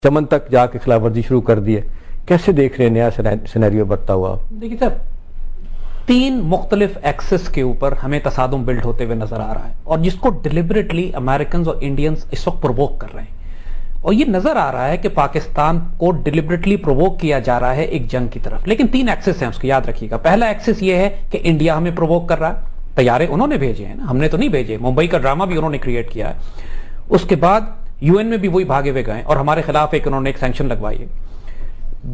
چمن تک جا کے خلاف ورزی شروع کر دی ہے. کیسے دیکھ رہے ہیں نیا سینیریو بڑھتا ہوا؟ دیکھیے صاحب، 3 مختلف ایکسس کے اوپر ہمیں تصادم بلڈ ہوتے ہوئے نظر آ رہا ہے، اور جس کو ڈیلیبریٹلی امریکنز اور انڈینز اس وقت پرووک کر رہے ہیں. اور یہ نظر آ رہا ہے کہ پاکستان کو ڈیلیبریٹلی پرووک کیا جا رہا ہے ایک جنگ کی طرف. لیکن 3 ایکسس ہیں، اس کو یاد رکھیے گا. پہلا ایکسس یہ ہے کہ انڈیا ہمیں پرووک کر رہا ہے، طیارے انہوں نے بھیجے ہیں نا، ہم نے تو نہیں بھیجے. ممبئی کا ڈرامہ بھی انہوں نے کریٹ کیا ہے. اس کے بعد یو این میں بھی وہی بھاگے ہوئے گئے اور ہمارے خلاف انہوں نے ایک سینکشن لگوائی ہے.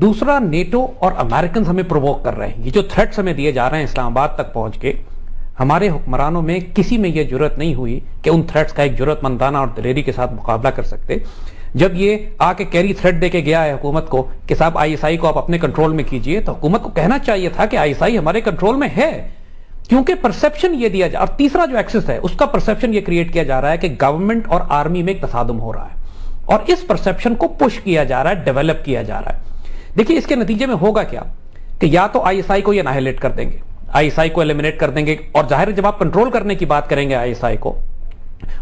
دوسرا، نیٹو اور امریکنز ہمیں پرووک کر رہے ہیں. یہ جو تھریٹس ہمیں دیے جا رہے ہیں اسلام آباد تک پہنچ کے، ہمارے حکمرانوں میں کسی میں یہ جرت نہیں ہوئی کہ ان تھریٹس کا ایک جرت مندانہ اور دلیری کے ساتھ مقابلہ کر سکتے. جب یہ آ کے کیری تھریٹ دے کے گیا ہے حکومت کو کہ صاحب آئی ایس آئی کو آپ اپنے کنٹرول میں کیجئے، تو حکومت کو کہنا چاہیے تھا کہ آئی ایس آئی ہمارے کنٹرول میں ہے، کیونکہ پرسپشن یہ دیا جا. اور تیسرا جو ایکسس ہے اس کا پرسپشن یہ کریٹ کیا جا رہا ہے کہ گورنمنٹ اور آرمی میں ایک تصادم ہو رہا ہے، اور اس پرسپشن کو پش کیا جا رہا ہے، ڈیولپ کیا جا رہا ہے. دیکھیے اس کے نتیجے میں ہوگا کیا کہ یا تو آئی ایس آئی کو یہ انہائلیٹ کر دیں گے، آئی ایس آئی کو ایلیمنیٹ کر دیں گے، اور ظاہر جب آپ کنٹرول کرنے کی بات کریں گے آئی ایس آئی کو،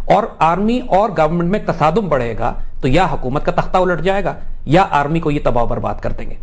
اور آرمی اور گورنمنٹ میں تصادم بڑھے گا، تو یا حکومت کا تختہ الٹ جائے گا یا آرمی کو یہ تباہ و برباد کر دیں گے.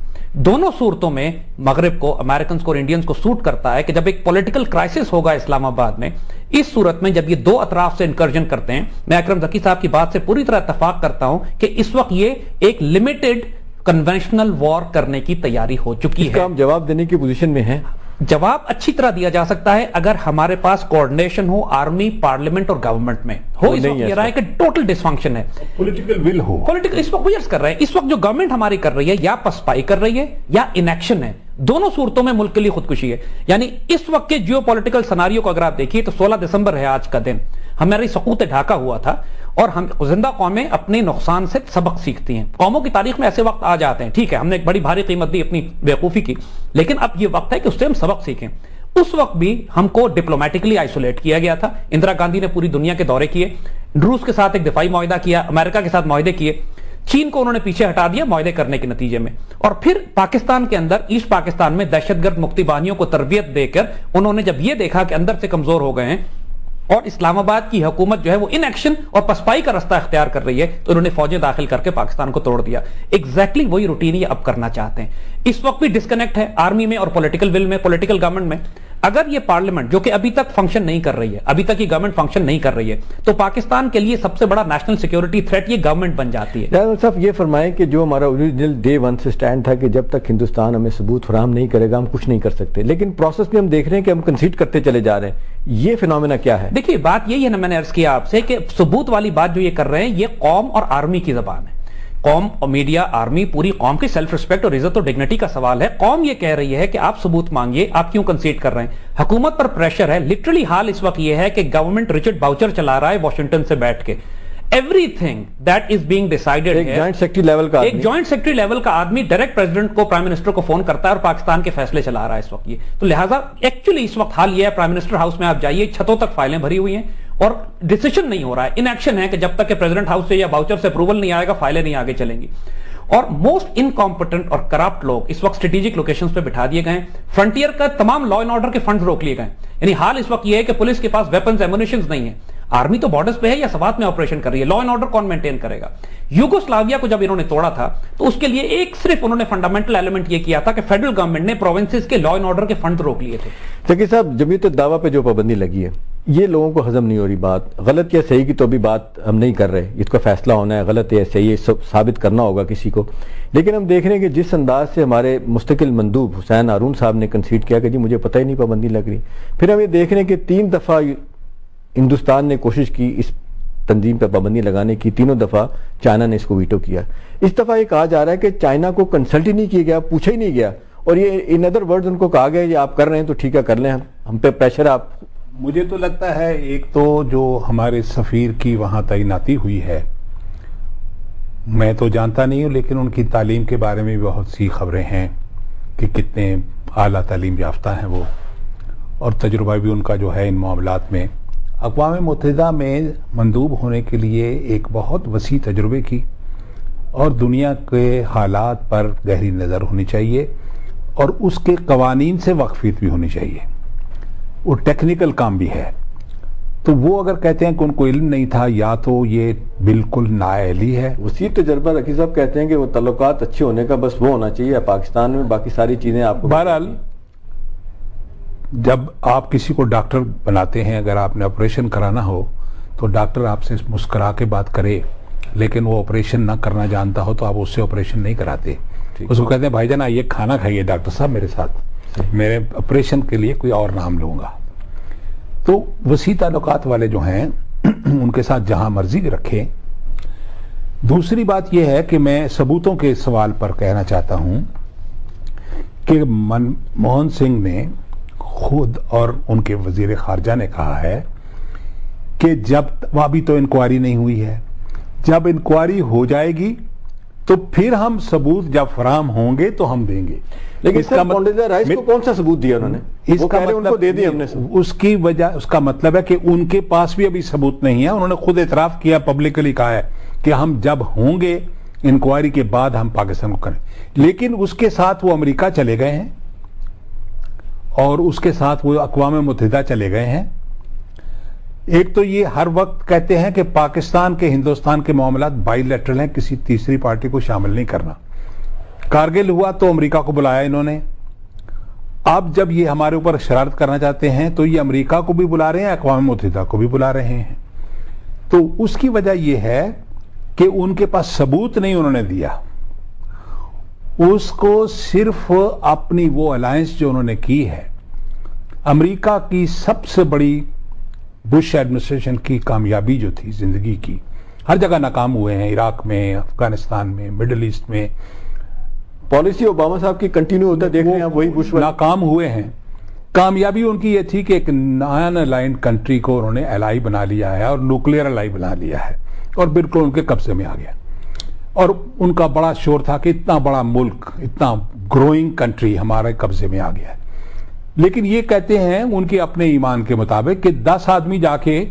دونوں صورتوں میں مغرب کو، امریکنز کو اور انڈینز کو سوٹ کرتا ہے کہ جب ایک پولیٹیکل کرائسس ہوگا اسلام آباد میں، اس صورت میں جب یہ 2 اطراف سے انکرجن کرتے ہیں. میں اکرم ذکی صاحب کی بات سے پوری طرح اتفاق کرتا ہوں کہ اس وقت یہ ایک لمیٹڈ کنونشنل وار کرنے کی تیاری ہو چکی ہے. اس کا ہم جواب دینے کی پوزیشن میں ہیں. جواب اچھی طرح دیا جا سکتا ہے اگر ہمارے پاس کوارڈینیشن ہو آرمی، پارلیمنٹ اور گورنمنٹ میں ہو. اس وقت یہ رہا ہے کہ ٹوٹل ڈسفنکشن ہے، پولیٹیکل ول ہو. پولیٹیکل اس وقت ویئرس کر رہے ہیں. اس وقت جو گورنمنٹ ہماری کر رہی ہے یا پسپائی کر رہی ہے یا انیکشن ہے. دونوں صورتوں میں ملک کے لیے خودکشی ہے. یعنی اس وقت کے جیو پولیٹیکل سناریو کو اگر آپ دیکھیے تو 16 دسمبر ہے آج کا دن، ہماری سقوط ڈھاکہ ہوا تھا، اور ہم زندہ قومیں اپنے نقصان سے سبق سیکھتی ہیں. قوموں کی تاریخ میں ایسے وقت آ جاتے ہیں، ٹھیک ہے ہم نے ایک بڑی بھاری قیمت دی اپنی بیوقوفی کی، لیکن اب یہ وقت ہے کہ اس سے ہم سبق سیکھیں. اس وقت بھی ہم کو ڈپلومیٹکلی آئسولیٹ کیا گیا تھا. اندرا گاندھی نے پوری دنیا کے دورے کیے، روس کے ساتھ ایک دفاعی معاہدہ کیا، امریکہ کے ساتھ معاہدے کیے، چین کو انہوں نے پیچھے ہٹا دیا معاہدے کرنے کے نتیجے میں. اور پھر پاکستان کے اندر، ایسٹ پاکستان میں دہشت گرد مکتی باغیوں کو تربیت دے کر انہوں نے جب یہ دیکھا کہ اندر سے کمزور ہو گئے ہیں اور اسلام آباد کی حکومت جو ہے وہ ان ایکشن اور پسپائی کا رستہ اختیار کر رہی ہے، تو انہوں نے فوجیں داخل کر کے پاکستان کو توڑ دیا. ایگزیکٹلی وہی روٹین یہ اب کرنا چاہتے ہیں. اس وقت بھی ڈسکنیکٹ ہے آرمی میں اور پولیٹیکل ول میں، پولیٹیکل گورنمنٹ میں. اگر یہ پارلیمنٹ جو کہ ابھی تک فنکشن نہیں کر رہی ہے، ابھی تک یہ گورنمنٹ فنکشن نہیں کر رہی ہے، تو پاکستان کے لیے سب سے بڑا نیشنل سیکیورٹی تھریٹ یہ گورنمنٹ بن جاتی ہے. جنرل صاحب یہ فرمائیں کہ جو ہمارا اوریجنل ڈے 1 سے سٹینڈ تھا کہ جب تک ہندوستان ہمیں ثبوت فراہم نہیں کرے گا ہم کچھ نہیں کر سکتے، لیکن پروسیس میں ہم دیکھ رہے ہیں کہ ہم کنسیڈ کرتے چلے جا رہے ہیں. یہ فینومینا کیا ہے؟ دیکھیے بات یہی ہے نا، میں نے عرض کیا آپ سے کہ ثبوت والی بات جو یہ کر رہے ہیں یہ قوم اور آرمی کی زبان ہے. قوم اور میڈیا، آرمی، پوری قوم کی سیلف ریسپیکٹ اور عزت اور ڈگنیٹی کا سوال ہے. قوم یہ کہہ رہی ہے کہ آپ ثبوت مانگیے، آپ کیوں کنسیڈ کر رہے ہیں؟ حکومت پر پریشر ہے. لٹرلی حال اس وقت یہ ہے کہ گورنمنٹ رچرڈ باؤچر چلا رہا ہے واشنگٹن سے بیٹھ کے. Every thing that is being decided. ایک جوائنٹ سیکرٹری لیول کا ایک جوائنٹ سیکرٹری لیول کا آدمی ڈائریکٹ پریزیڈنٹ کو، پرائم منسٹر کو فون کرتا ہے اور پاکستان کے فیصلے چلا رہا ہے اس وقت یہ. تو لہٰذا ایکچولی اس وقت حال یہ ہے، پرائم منسٹر ہاؤس میں آپ جائیے، چھتوں تک فائلیں بھری ہوئی ہیں اور ڈیسیشن نہیں ہو رہا ہے. ان ایکشن ہے کہ جب تک کہ پریزیڈنٹ ہاؤس سے یا باؤچر سے اپروول نہیں آئے گا فائلیں نہیں آگے چلیں گی. اور موسٹ انکمپٹنٹ اور کرپٹ لوگ اس وقت اسٹریٹجک لوکیشنز پہ بٹھا دیے گئے ہیں. فرنٹیئر کا تمام لا اینڈ آرڈر کے فنڈز روک لیے گئے. یعنی حال اس وقت یہ ہے کہ پولیس کے پاس ویپنز، ایمونیشنز نہیں ہیں. آرمی تو بارڈرز پہ ہے یا سوات میں آپریشن کر رہی ہے، لا اینڈ آرڈر کون مینٹین کرے گا؟ یوگوسلاویا کو جب انہوں نے توڑا تھا تو اس کے لیے ایک صرف انہوں نے فنڈامنٹل ایلیمنٹ یہ کیا تھا کہ فیڈرل گورنمنٹ نے پروونسز کے لا اینڈ آرڈر کے فنڈ روک لیے تھے. ذکی صاحب، جمعیت الدعویٰ پہ جو پابندی لگی ہے یہ لوگوں کو ہضم نہیں ہو رہی. بات غلط یا صحیح کی تو بھی بات ہم نہیں کر رہے، اس کا فیصلہ ہونا ہے، غلط یا صحیح ثابت کرنا ہوگا کسی کو. لیکن ہم دیکھ رہے ہیں کہ جس انداز سے ہمارے مستقل مندوب حسین ہارون صاحب نے کنسیڈ کیا کہ جی مجھے پتہ ہی نہیں پابندی لگ رہی. پھر ہم یہ دیکھ رہے ہیں کہ 3 دفعہ ہندوستان نے کوشش کی اس تنظیم پہ پابندی لگانے کی، تینوں دفعہ چائنا نے اس کو ویٹو کیا. اس دفعہ یہ کہا جا رہا ہے کہ چائنا کو کنسلٹ ہی نہیں کیا گیا، پوچھا ہی نہیں گیا، اور یہ ان ادر ورڈز ان کو کہا گیا یہ آپ کر رہے ہیں تو ٹھیک ہے کر لیں، ہم پہ پریشر آپ. مجھے تو لگتا ہے ایک تو جو ہمارے سفیر کی وہاں تعیناتی ہوئی ہے، میں تو جانتا نہیں ہوں لیکن ان کی تعلیم کے بارے میں بہت سی خبریں ہیں کہ کتنے اعلیٰ تعلیم یافتہ ہیں وہ، اور تجربہ بھی ان کا جو ہے ان معاملات میں. اقوام متحدہ میں مندوب ہونے کے لیے ایک بہت وسیع تجربے کی اور دنیا کے حالات پر گہری نظر ہونی چاہیے اور اس کے قوانین سے واقفیت بھی ہونی چاہیے. وہ ٹیکنیکل کام بھی ہے. تو وہ اگر کہتے ہیں کہ ان کو علم نہیں تھا، یا تو یہ بالکل نااہلی ہے. اسی تجربہ رقی صاحب کہتے ہیں کہ وہ تعلقات اچھے ہونے کا بس وہ ہونا چاہیے پاکستان میں، باقی ساری چیزیں آپ کو. بہرحال جب آپ کسی کو ڈاکٹر بناتے ہیں، اگر آپ نے آپریشن کرانا ہو تو ڈاکٹر آپ سے مسکرا کے بات کرے، لیکن وہ آپریشن نہ کرنا جانتا ہو تو آپ اس سے آپریشن نہیں کراتے. اس کو کہتے ہیں بھائی جان آئیے کھانا کھائیے ڈاکٹر صاحب میرے ساتھ، میرے آپریشن کے لیے کوئی اور نام لوں گا. تو وسیع تعلقات والے جو ہیں ان کے ساتھ جہاں مرضی رکھیں. دوسری بات یہ ہے کہ میں ثبوتوں کے سوال پر کہنا چاہتا ہوں کہ منموہن سنگھ نے خود اور ان کے وزیر خارجہ نے کہا ہے کہ جب ابھی تو انکوائری نہیں ہوئی ہے، جب انکوائری ہو جائے گی تو پھر ہم ثبوت جب فراہم ہوں گے تو ہم دیں گے. لیکن کونڈیزا رائس کو کون سا ثبوت دیا انہوں نے؟ اس کا مطلب دے دیا ہم نے. اس کی وجہ، اس کا مطلب ہے کہ ان کے پاس بھی ابھی ثبوت نہیں ہے. انہوں نے خود اعتراف کیا، پبلکلی کہا ہے کہ ہم جب ہوں گے انکوائری کے بعد ہم پاکستان کو کریں. لیکن اس کے ساتھ وہ امریکہ چلے گئے ہیں اور اس کے ساتھ وہ اقوام متحدہ چلے گئے ہیں. ایک تو یہ ہر وقت کہتے ہیں کہ پاکستان کے ہندوستان کے معاملات بائی لیٹرل ہیں، کسی تیسری پارٹی کو شامل نہیں کرنا. کارگل ہوا تو امریکہ کو بلایا انہوں نے. اب جب یہ ہمارے اوپر شرارت کرنا چاہتے ہیں تو یہ امریکہ کو بھی بلا رہے ہیں، اقوام متحدہ کو بھی بلا رہے ہیں. تو اس کی وجہ یہ ہے کہ ان کے پاس ثبوت نہیں انہوں نے دیا. اس کو صرف اپنی وہ الائنس جو انہوں نے کی ہے، امریکہ کی سب سے بڑی بش ایڈمنسٹریشن کی کامیابی جو تھی زندگی کی، ہر جگہ ناکام ہوئے ہیں، عراق میں، افغانستان میں، مڈل ایسٹ میں. پالیسی اوباما صاحب کی کنٹینیو ہوتا دیکھ رہے ہیں آپ، وہی بش ناکام ہوئے ہیں. کامیابی ان کی یہ تھی کہ ایک نان الائنڈ کنٹری کو انہوں نے الائی بنا لیا ہے اور نیوکلیئر الائی بنا لیا ہے اور بالکل ان کے قبضے میں آ گیا. اور ان کا بڑا شور تھا کہ اتنا بڑا ملک، اتنا گروئنگ کنٹری ہمارے قبضے میں آ گیا ہے. لیکن یہ کہتے ہیں ان کے اپنے ایمان کے مطابق کہ 10 آدمی جا کے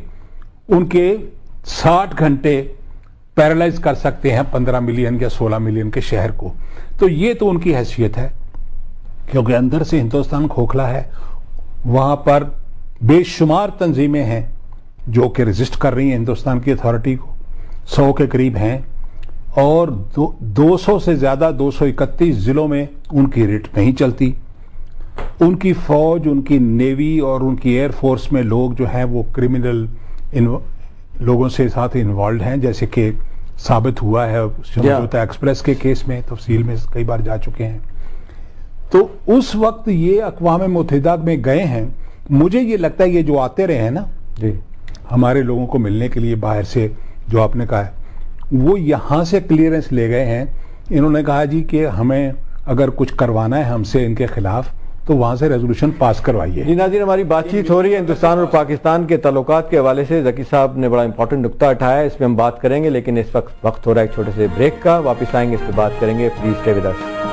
ان کے 60 گھنٹے پیرالائز کر سکتے ہیں 15 ملین یا 16 ملین کے شہر کو. تو یہ تو ان کی حیثیت ہے، کیونکہ اندر سے ہندوستان کھوکھلا ہے. وہاں پر بے شمار تنظیمیں ہیں جو کہ ریزسٹ کر رہی ہیں ہندوستان کی اتھارٹی کو، 100 کے قریب ہیں، اور 200 سے زیادہ 231 ضلعوں میں ان کی ریٹ نہیں چلتی. ان کی فوج، ان کی نیوی اور ان کی ایئر فورس میں لوگ جو ہیں وہ کرمنل لوگوں سے ساتھ انوالوڈ ہیں، جیسے کہ ثابت ہوا ہے سمجھوتا ایکسپریس کے کیس میں، تفصیل میں کئی بار جا چکے ہیں. تو اس وقت یہ اقوام متحدہ میں گئے ہیں. مجھے یہ لگتا ہے یہ جو آتے رہے ہیں نا ہمارے لوگوں کو ملنے کے لیے باہر سے، جو آپ نے کہا ہے، وہ یہاں سے کلیئرنس لے گئے ہیں. انہوں نے کہا جی کہ ہمیں اگر کچھ کروانا ہے ہم سے ان کے خلاف تو وہاں سے ریزولوشن پاس کروائیے. جی ناظرین، ہماری بات چیت ہو رہی ہے ہندوستان اور پاکستان کے تعلقات کے حوالے سے. ذکی صاحب نے بڑا امپورٹنٹ نقطہ اٹھایا ہے، اس پہ ہم بات کریں گے، لیکن اس وقت ہو رہا ہے ایک چھوٹے سے بریک کا. واپس آئیں گے، اس پہ بات کریں گے. Please stay with us.